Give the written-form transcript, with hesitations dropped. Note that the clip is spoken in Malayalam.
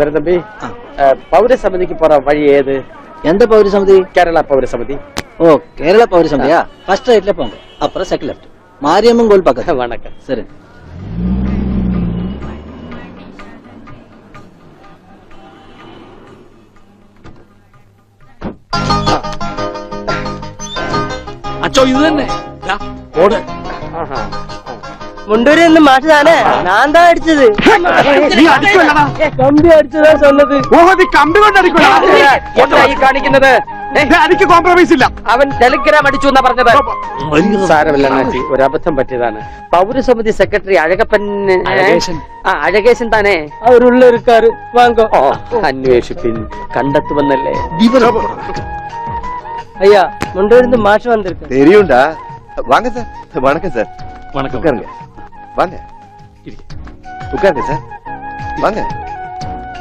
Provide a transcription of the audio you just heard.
தம்பி பௌரசமிதிக்கு போற வழி ஏது? எந்த பௌரசமிதி? கேரளா பௌரசமிதி. ஓ, கேரளா பௌரசமிதியா? ஃபர்ஸ்ட் ரைட்ல போங்க, அப்புறம் செகண்ட் லெஃப்ட், மாரியம்மன் கோயில் பக்கத்துல. வணக்கம். சரி. അച്ചോ ഇത് തന്നെ ഓട്. മുണ്ടൂരിൽ നിന്ന് മാഷ് താനേ? ഞാൻ താ അടിച്ചത്. കമ്പി അടിച്ചതാ சொன்னது. കമ്പി കൊണ്ടടിക്കണോ? എന്തായി കാണിക്കുന്നത്? എനിക്ക് കോംപ്രമൈസ് ഇല്ല. അവൻ ടെലിഗ്രാം അടിച്ചു എന്നാ പറഞ്ഞത്. സാരമില്ല നാച്ചി, ഒരു അബദ്ധം പറ്റിയതാണ്. പൗരസമിതി സെക്രട്ടറി അഴകപ്പൻ അഴകേശൻ താനേ? അവരുള്ള ഇരുക്കാറ് വാങ്ങോ. അന്വേഷിപ്പിൻ, കണ്ടെത്തുമെന്നല്ലേ. ஐயா, முண்டூரில் மாஷ் வந்திருக்கு. தெரியும்டா. வாங்க சார். வணக்கம் சார். வணக்கம். உட்காருங்க. வாங்க. உட்காருங்க சார். வாங்க.